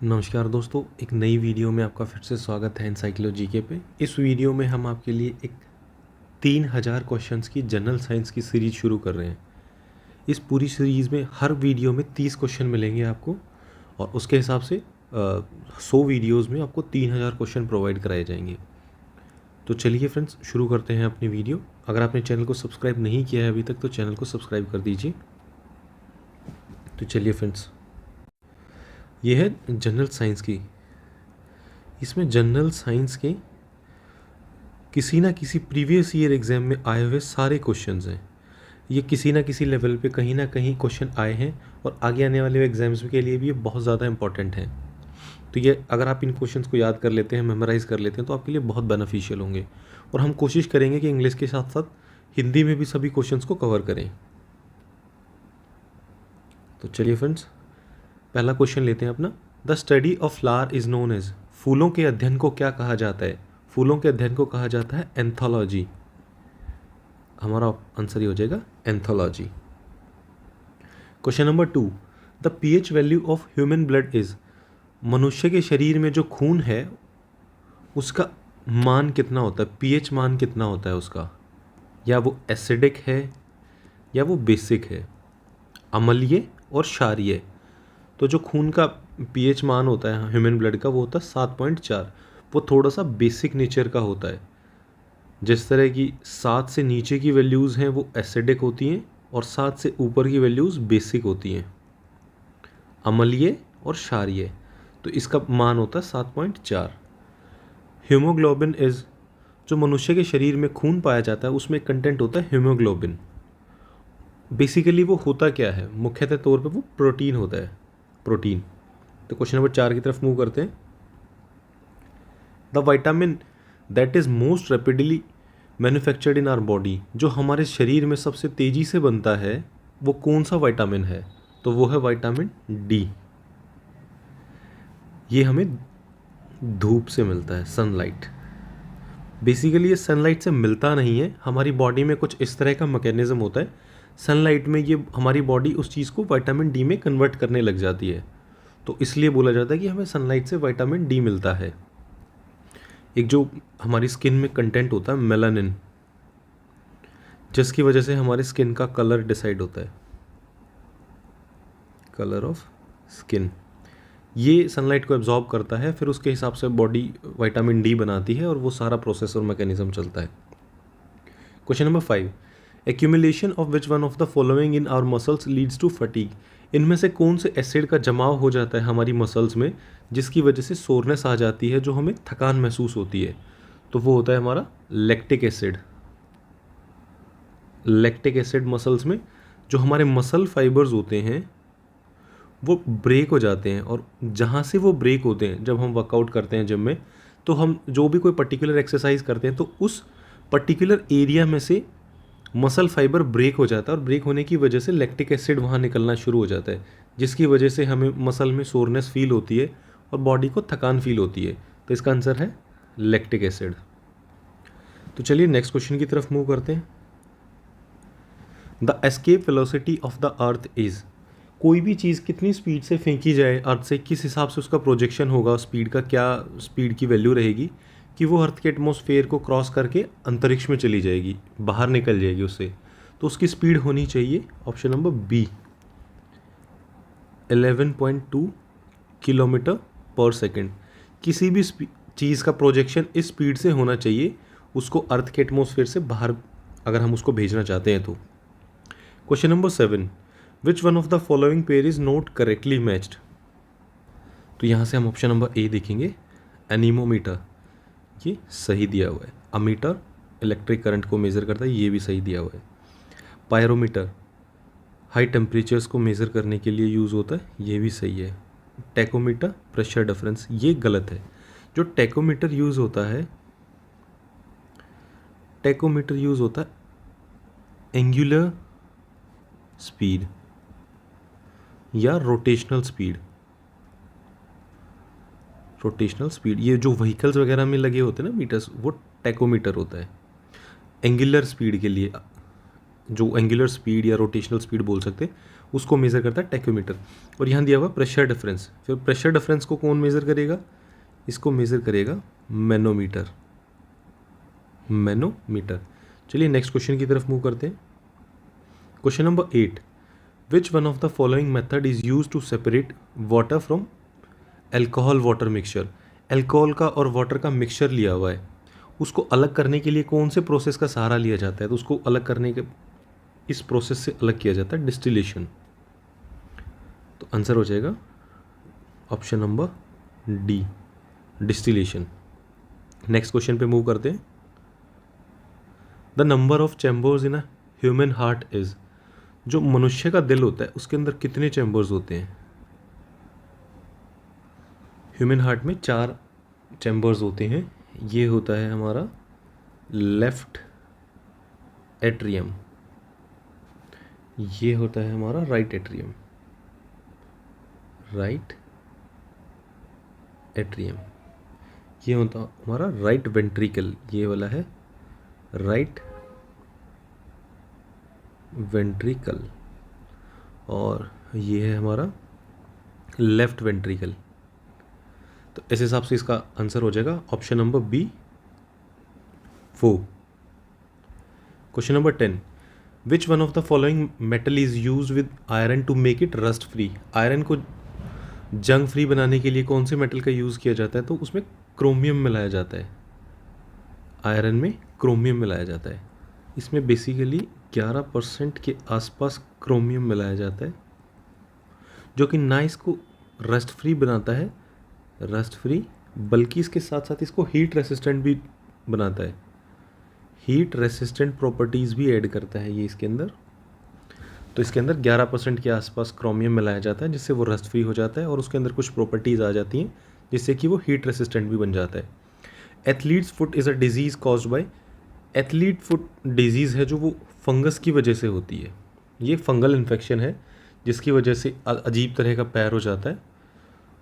नमस्कार दोस्तों, एक नई वीडियो में आपका फिर से स्वागत है एनसाइक्लोजी के पे। इस वीडियो में हम आपके लिए एक 3000 क्वेश्चंस की जनरल साइंस की सीरीज शुरू कर रहे हैं। इस पूरी सीरीज़ में हर वीडियो में 30 क्वेश्चन मिलेंगे आपको और उसके हिसाब से 100 वीडियोज़ में आपको 3000 क्वेश्चन प्रोवाइड कराए जाएंगे। तो चलिए फ्रेंड्स, शुरू करते हैं अपनी वीडियो। अगर आपने चैनल को सब्सक्राइब नहीं किया है अभी तक तो चैनल को सब्सक्राइब कर दीजिए। तो चलिए फ्रेंड्स, ये है जनरल साइंस की। इसमें जनरल साइंस के किसी ना किसी प्रीवियस ईयर एग्ज़ाम में आए हुए सारे क्वेश्चंस हैं। ये किसी ना किसी लेवल पे कहीं ना कहीं क्वेश्चन आए हैं और आगे आने वाले एग्ज़ाम्स के लिए भी ये बहुत ज़्यादा इंपॉर्टेंट हैं। तो ये अगर आप इन क्वेश्चंस को याद कर लेते हैं, मेमोराइज़ कर लेते हैं तो आपके लिए बहुत बेनिफिशियल होंगे। और हम कोशिश करेंगे कि इंग्लिश के साथ साथ हिंदी में भी सभी क्वेश्चंस को कवर करें। तो चलिए फ्रेंड्स, पहला क्वेश्चन लेते हैं अपना। The study of flower is known as, फूलों के अध्ययन को क्या कहा जाता है? फूलों के अध्ययन को कहा जाता है एंथोलॉजी। हमारा आंसर ये हो जाएगा anthology. Question number 2, the pH value of human blood is, मनुष्य के शरीर में जो खून है उसका मान कितना होता है? पीएच मान कितना होता है उसका? या वो एसिडिक है या वो बेसिक है? अम्लीय और क्षारीय। तो जो खून का पीएच मान होता है ह्यूमन ब्लड का वो होता है 7.4। वो थोड़ा सा बेसिक नेचर का होता है। जिस तरह की 7 से नीचे की वैल्यूज़ हैं वो एसिडिक होती हैं और 7 से ऊपर की वैल्यूज़ बेसिक होती हैं, अम्लीय और क्षारीय। तो इसका मान होता है 7.4। हीमोग्लोबिन इज़, जो मनुष्य के शरीर में खून पाया जाता है उसमें कंटेंट होता है हीमोग्लोबिन। बेसिकली वो होता क्या है? मुख्यतः तौर पे वो प्रोटीन होता है, प्रोटीन। तो क्वेश्चन नंबर 4 की तरफ मूव करते हैं। The vitamin that is most rapidly manufactured in our body, जो हमारे शरीर में सबसे तेज़ी से बनता है वो कौन सा विटामिन है? तो वो है विटामिन डी। ये हमें धूप से मिलता है, सनलाइट। बेसिकली ये सनलाइट से मिलता नहीं है, हमारी बॉडी में कुछ इस तरह का मैकेनिज्म होता है, सनलाइट में ये हमारी बॉडी उस चीज़ को विटामिन डी में कन्वर्ट करने लग जाती है। तो इसलिए बोला जाता है कि हमें सनलाइट से विटामिन डी मिलता है। एक जो हमारी स्किन में कंटेंट होता है मेलानिन, जिसकी वजह से हमारी स्किन का कलर डिसाइड होता है, कलर ऑफ स्किन। ये सनलाइट को एब्जॉर्ब करता है, फिर उसके हिसाब से बॉडी विटामिन डी बनाती है और वो सारा प्रोसेस और मैकेनिज्म चलता है। Question number 5, accumulation of which one of the following in our muscles leads to fatigue, इनमें से कौन से एसिड का जमाव हो जाता है हमारी मसल्स में जिसकी वजह से सोरनेस आ जाती है, जो हमें थकान महसूस होती है? तो वो होता है हमारा lactic acid. Lactic acid muscles में, जो हमारे मसल फाइबर्स होते हैं वो ब्रेक हो जाते हैं, और जहाँ से वो ब्रेक होते हैं, जब हम वर्कआउट करते हैं जिम में, तो हम जो भी कोई पर्टिकुलर एक्सरसाइज करते हैं तो उस पर्टिकुलर एरिया में से मसल फाइबर ब्रेक हो जाता है और ब्रेक होने की वजह से लैक्टिक एसिड वहाँ निकलना शुरू हो जाता है, जिसकी वजह से हमें मसल में सोरनेस फील होती है और बॉडी को थकान फील होती है। तो इसका आंसर है लैक्टिक एसिड। तो चलिए नेक्स्ट क्वेश्चन की तरफ मूव करते हैं। The escape velocity of the earth is, कोई भी चीज़ कितनी स्पीड से फेंकी जाए अर्थ से, किस हिसाब से उसका प्रोजेक्शन होगा, स्पीड का क्या स्पीड की वैल्यू रहेगी कि वो अर्थ के एटमॉस्फेयर को क्रॉस करके अंतरिक्ष में चली जाएगी, बाहर निकल जाएगी उससे? तो उसकी स्पीड होनी चाहिए ऑप्शन नंबर बी, 11.2 किलोमीटर पर सेकेंड। किसी भी चीज़ का प्रोजेक्शन इस स्पीड से होना चाहिए उसको अर्थ के एटमॉस्फेयर से बाहर अगर हम उसको भेजना चाहते हैं तो। Question number 7, which one of the following pair is not correctly matched. तो यहाँ से हम ऑप्शन नंबर ए देखेंगे, एनीमोमीटर, ये सही दिया हुआ है। अमीटर इलेक्ट्रिक करंट को मेज़र करता है, ये भी सही दिया हुआ है। पायरोमीटर हाई टेम्परेचर्स को मेज़र करने के लिए यूज़ होता है, ये भी सही है। टैकोमीटर प्रेशर डिफरेंस, ये गलत है। जो टैकोमीटर यूज़ होता है, टैकोमीटर यूज़ होता है एंगुलर स्पीड या रोटेशनल स्पीड। रोटेशनल स्पीड, ये जो व्हीकल्स वगैरह में लगे होते हैं ना मीटर्स, वो टैकोमीटर होता है। एंगुलर स्पीड के लिए, जो एंगुलर स्पीड या रोटेशनल स्पीड बोल सकते हैं, उसको मेज़र करता है टैक्योमीटर। और यहाँ दिया हुआ प्रेशर डिफरेंस, फिर प्रेशर डिफरेंस को कौन मेज़र करेगा, इसको मेज़र करेगा मैनोमीटर, मैनोमीटर। चलिए नेक्स्ट क्वेश्चन की तरफ मूव करते हैं। Question number 8, which one of the following method is use to separate water from alcohol water mixture. Alcohol का और वाटर का मिक्सचर लिया हुआ है, उसको अलग करने के लिए कौन से प्रोसेस का सहारा लिया जाता है, तो उसको अलग करने के इस प्रोसेस से अलग किया जाता है डिस्टिलेशन। तो आंसर हो जाएगा option number D, distillation. Next question पे मूव करते हैं। The number of chambers in a human heart is, जो मनुष्य का दिल होता है उसके अंदर कितने चैम्बर्स होते हैं। ह्यूमन हार्ट में 4 चैम्बर्स होते हैं। ये होता है हमारा लेफ्ट एट्रियम, ये होता है हमारा राइट एट्रियम, राइट एट्रियम, ये होता है हमारा राइट वेंट्रिकल, ये वाला है राइट वेंट्रिकल, और ये है हमारा लेफ्ट वेंट्रिकल। तो इस हिसाब से इसका आंसर हो जाएगा option number B 4। Question number 10, which one of the following metal is use with iron to make it rust free. Iron को जंग फ्री बनाने के लिए कौन से मेटल का यूज़ किया जाता है, तो उसमें क्रोमियम मिलाया जाता है। आयरन में क्रोमियम मिलाया जाता है, इसमें बेसिकली 11% के आसपास क्रोमियम मिलाया जाता है, जो कि ना इसको रस्ट फ्री बनाता है, रस्ट फ्री, बल्कि इसके साथ साथ इसको हीट रेसिस्टेंट भी बनाता है, हीट रेसिस्टेंट प्रॉपर्टीज़ भी ऐड करता है ये इसके अंदर। तो इसके अंदर 11% के आसपास क्रोमियम मिलाया जाता है, जिससे वो रस्ट फ्री हो जाता है और उसके अंदर कुछ प्रॉपर्टीज़ आ जाती हैं जिससे कि वो हीट रेसिस्टेंट भी बन जाता है। Athletes foot is a disease caused by, athlete foot disease है जो वो फंगस की वजह से होती है। ये फंगल इन्फेक्शन है जिसकी वजह से अजीब तरह का पैर हो जाता है।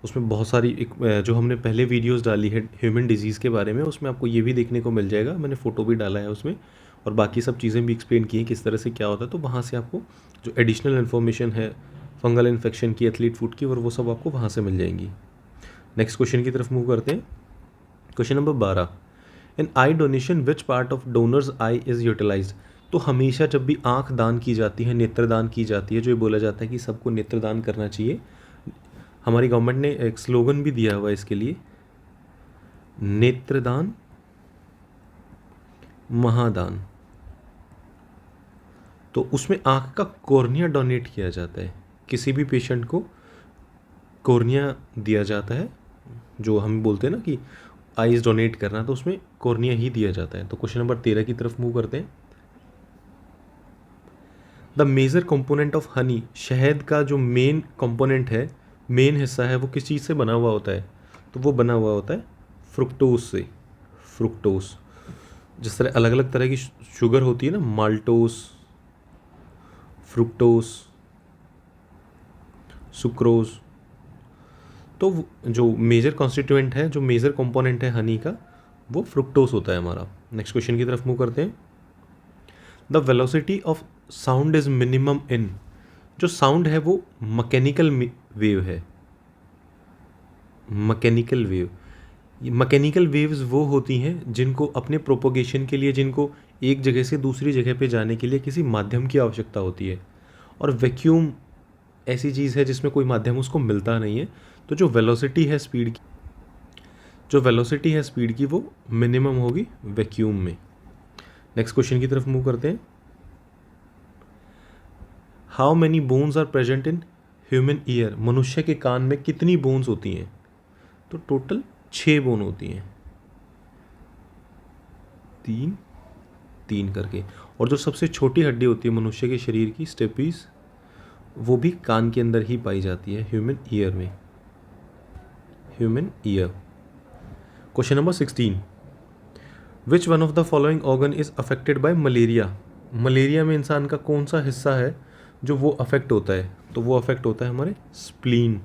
उसमें बहुत सारी जो हमने पहले वीडियोस डाली है ह्यूमन डिजीज़ के बारे में, उसमें आपको ये भी देखने को मिल जाएगा, मैंने फ़ोटो भी डाला है उसमें, और बाकी सब चीज़ें भी एक्सप्लेन की हैं किस तरह से क्या होता है। तो वहाँ से आपको जो एडिशनल इन्फॉर्मेशन है फंगल इन्फेक्शन की, एथलीट फुट की, और वो सब आपको वहाँ से मिल जाएंगी। नेक्स्ट क्वेश्चन की तरफ मूव करते हैं। Question number 12, in eye donation which part of donors eye is utilized. तो हमेशा जब भी आँख दान की जाती है, नेत्रदान की जाती है, जो ये बोला जाता है कि सबको नेत्रदान करना चाहिए, हमारी गवर्नमेंट ने एक स्लोगन भी दिया हुआ है इसके लिए, नेत्रदान महादान। तो उसमें आँख का कॉर्निया डोनेट किया जाता है, किसी भी पेशेंट को कॉर्निया दिया जाता है, जो हम बोलते हैं ना कि आइज़ डोनेट करना, तो उसमें कॉर्निया ही दिया जाता है। तो क्वेश्चन नंबर 13 की तरफ मूव करते हैं। The major component of honey, शहद का जो मेन कंपोनेंट है, मेन हिस्सा है, वो किस चीज़ से बना हुआ होता है, तो वो बना हुआ होता है फ्रुक्टोज से। फ्रुक्टोज, जिस तरह अलग अलग तरह की शुगर होती है ना, माल्टोस, फ्रुक्टोज, सुक्रोज, तो जो मेजर कॉन्स्टिट्यूएंट है, जो मेजर कंपोनेंट है हनी का, वो फ्रुक्टोज होता है हमारा। नेक्स्ट क्वेश्चन की तरफ मूव करते हैं। The velocity of sound is minimum in, जो साउंड है वो मैकेनिकल वेव है, मैकेनिकल वेव। मैकेनिकल वेव्स वो होती हैं जिनको अपने प्रोपोगेशन के लिए, जिनको एक जगह से दूसरी जगह पे जाने के लिए किसी माध्यम की आवश्यकता होती है, और वैक्यूम ऐसी चीज़ है जिसमें कोई माध्यम उसको मिलता नहीं है। तो जो वेलोसिटी है स्पीड की, जो वेलोसिटी है स्पीड की, वो मिनिमम होगी वैक्यूम में। नेक्स्ट क्वेश्चन की तरफ मूव करते हैं। How many bones are present in human ear, मनुष्य के कान में कितनी बोन्स होती हैं, तो टोटल 6 बोन होती हैं, 3 करके। और जो सबसे छोटी हड्डी होती है मनुष्य के शरीर की, स्टेपीज, वो भी कान के अंदर ही पाई जाती है, ह्यूमन ईयर में, human ear. Question number 16, which one of the following organ is affected by malaria. Malaria में इंसान का कौन सा हिस्सा है जो वो अफेक्ट होता है, तो वो अफेक्ट होता है हमारे स्प्लीन,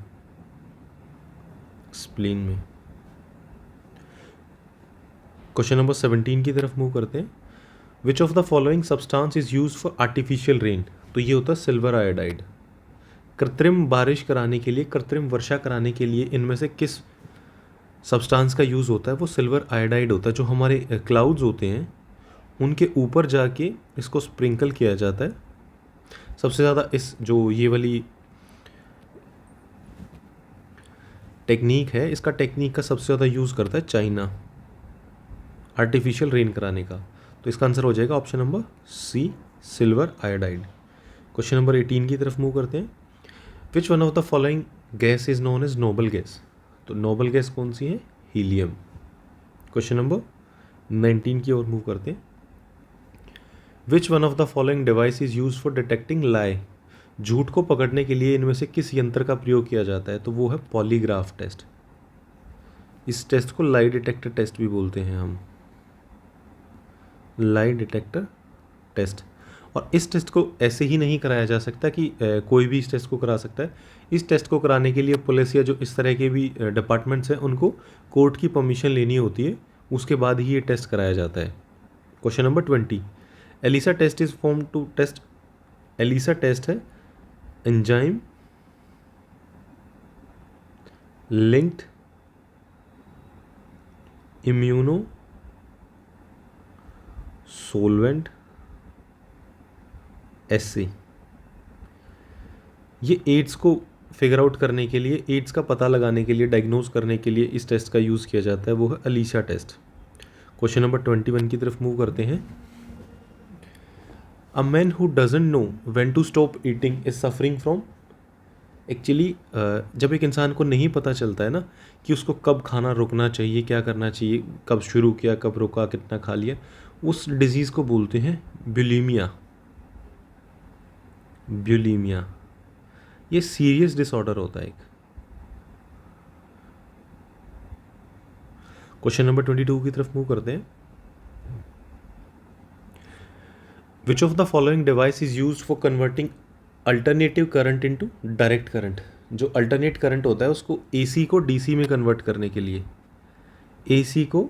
स्प्लीन में। क्वेश्चन नंबर 17 की तरफ मूव करते हैं। Which of the following substance is use for artificial rain, तो ये होता है सिल्वर आयोडाइड, कृत्रिम बारिश कराने के लिए, कृत्रिम वर्षा कराने के लिए इनमें से किस सब्सटेंस का यूज़ होता है? वो सिल्वर आयोडाइड होता है। जो हमारे क्लाउड्स होते हैं उनके ऊपर जाके इसको स्प्रिंकल किया जाता है। सबसे ज़्यादा इस जो ये वाली टेक्निक है, इसका टेक्निक का सबसे ज़्यादा यूज़ करता है चाइना, आर्टिफिशियल रेन कराने का। तो इसका आंसर हो जाएगा option number C, silver iodide. Question number 18 की तरफ मूव करते हैं। Which one of the following gas is known as noble gas? तो नोबल गैस कौन सी है? हीलियम। क्वेश्चन नंबर 19 की ओर मूव करते हैं। Which one of the following device is use for detecting lie? झूठ को पकड़ने के लिए इनमें से किस यंत्र का प्रयोग किया जाता है? तो वो है पॉलीग्राफ टेस्ट। इस टेस्ट को लाई डिटेक्टर टेस्ट भी बोलते हैं हम, लाई डिटेक्टर टेस्ट। और इस टेस्ट को ऐसे ही नहीं कराया जा सकता कि कोई भी इस टेस्ट को करा सकता है। इस टेस्ट को कराने के लिए पुलिस या जो इस तरह के भी डिपार्टमेंट्स हैं उनको कोर्ट की परमिशन लेनी होती है, उसके बाद ही ये टेस्ट कराया जाता है। Question number 20, ELISA test is form to test. ELISA test है enzyme linked immuno solvent assay. ये एड्स को फिगर आउट करने के लिए, एड्स का पता लगाने के लिए, डायग्नोज करने के लिए इस टेस्ट का यूज़ किया जाता है, वो है एलिसा टेस्ट। क्वेश्चन नंबर 21 की तरफ मूव करते हैं। A man who doesn't know when to stop eating is suffering from. Actually जब एक इंसान को नहीं पता चलता है ना कि उसको कब खाना रोकना चाहिए, क्या करना चाहिए, कब शुरू किया, कब रोका, कितना खा लिया, उस डिजीज़ को बोलते हैं बुलिमिया। बुलिमिया ये सीरियस डिसऑर्डर होता है एक। क्वेश्चन नंबर 22 की तरफ मूव करते हैं। Which of the following device is used for converting alternative current into direct current? जो अल्टरनेट करंट होता है उसको एसी को डीसी में कन्वर्ट करने के लिए, एसी को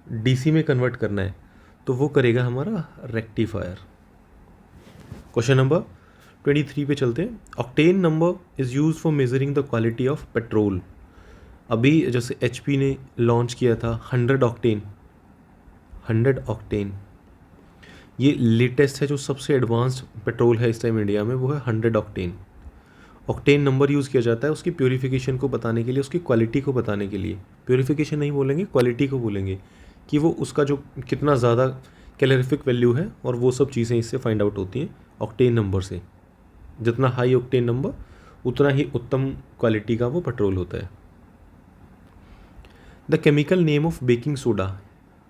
डीसी में कन्वर्ट करना है तो वो करेगा हमारा रेक्टिफायर। क्वेश्चन नंबर 23 पे चलते हैं। Octane number is use for measuring the quality of petrol. अभी जैसे एचपी ने लॉन्च किया था 100 ऑक्टेन, 100 ऑक्टेन ये लेटेस्ट है, जो सबसे एडवांस्ड पेट्रोल है इस टाइम इंडिया में, वो है 100 ऑक्टेन। ऑक्टेन नंबर यूज़ किया जाता है उसकी प्योरीफिकेशन को बताने के लिए, उसकी क्वालिटी को बताने के लिए। प्योरीफिकेशन नहीं बोलेंगे, क्वालिटी को बोलेंगे कि वो उसका जो कितना ज़्यादा कैलोरीफिक वैल्यू है, और वो सब चीज़ें इससे फाइंड आउट होती हैं ऑक्टेन नंबर से। जितना हाई ऑक्टेन नंबर उतना ही उत्तम क्वालिटी का वो पेट्रोल होता है। The chemical name of baking soda.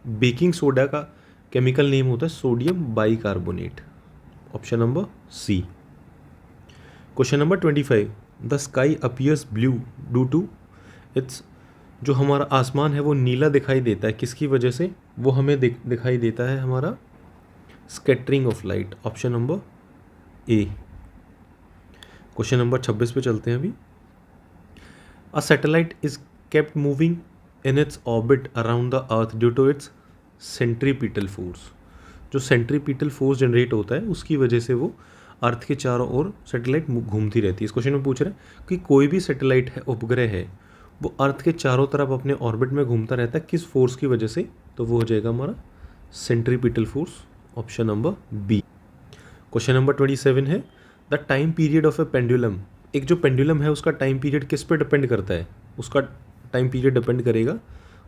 Baking soda का केमिकल नेम होता है sodium bicarbonate. Option number C. Question number 25, the sky appears blue due to its. जो हमारा आसमान है वो नीला दिखाई देता है, किसकी वजह से? वो हमें दिखाई देता है हमारा scattering of light. Option number A. Question number 26 पे चलते हैं अभी। A satellite is kept moving in its orbit around the earth due to its centripetal force. जो सेंट्रीपिटल फोर्स जनरेट होता है उसकी वजह से वो अर्थ के चारों ओर सैटेलाइट घूमती रहती है। इस क्वेश्चन में पूछ रहे हैं कि कोई भी सैटेलाइट है, उपग्रह है, वो अर्थ के चारों तरफ अपने ऑर्बिट में घूमता रहता है, किस फोर्स की वजह से? तो वो हो जाएगा हमारा centripetal force. Option number B. Question number 27 है, the time period of a pendulum. एक जो पेंडुलम है उसका टाइम पीरियड किस पे डिपेंड करता है? उसका टाइम पीरियड डिपेंड करेगा,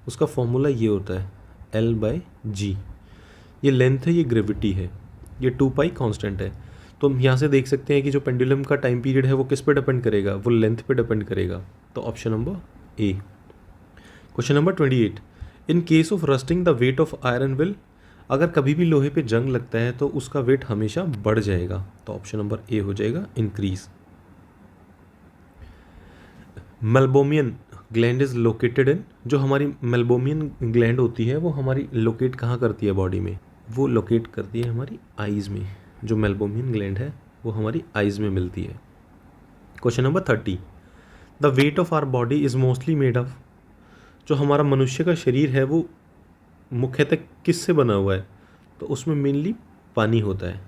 उसका फॉर्मूला ये होता है L/G। ये लेंथ है, ये ग्रेविटी है, ये 2π कांस्टेंट है। तो हम यहाँ से देख सकते हैं कि जो पेंडुलम का टाइम पीरियड है वो किस पे डिपेंड करेगा? वो लेंथ पे डिपेंड करेगा। तो option number A. Question number 28, in case of rusting the weight of iron will. अगर कभी भी लोहे पे जंग लगता है तो उसका वेट हमेशा बढ़ जाएगा। तो ऑप्शन नंबर ए हो जाएगा increase. Meibomian gland is located in. जो हमारी मेल्बोमियन ग्लैंड होती है वो हमारी लोकेट कहाँ करती है बॉडी में? वो लोकेट करती है हमारी आइज़ में। जो मेल्बोमियन ग्लैंड है वो हमारी आइज़ में मिलती है। Question number 30, the weight of our body is mostly made of. जो हमारा मनुष्य का शरीर है वो मुख्यतः किस से बना हुआ है? तो उसमें मेनली पानी होता है।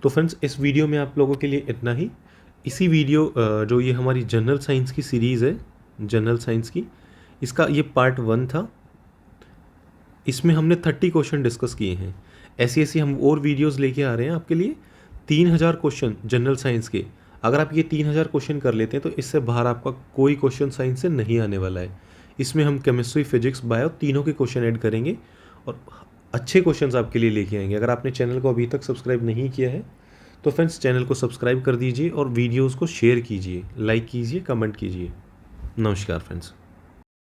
तो फ्रेंड्स इस वीडियो में आप लोगों के लिए इतना ही। इसी वीडियो जो ये हमारी जनरल साइंस की सीरीज़ है, जनरल साइंस की, इसका ये पार्ट 1 था। इसमें हमने 30 क्वेश्चन डिस्कस किए हैं। ऐसी ऐसी हम और वीडियोस लेके आ रहे हैं आपके लिए। 3000 क्वेश्चन जनरल साइंस के, अगर आप ये 3000 क्वेश्चन कर लेते हैं तो इससे बाहर आपका कोई क्वेश्चन साइंस से नहीं आने वाला है। इसमें हम केमिस्ट्री, फिजिक्स, बायो तीनों के क्वेश्चन ऐड करेंगे और अच्छे क्वेश्चंस आपके लिए लेके आएंगे। अगर आपने चैनल को अभी तक सब्सक्राइब नहीं किया है तो फ्रेंड्स चैनल को सब्सक्राइब कर दीजिए और वीडियोज़ को शेयर कीजिए, लाइक कीजिए, कमेंट कीजिए। नमस्कार फ्रेंड्स।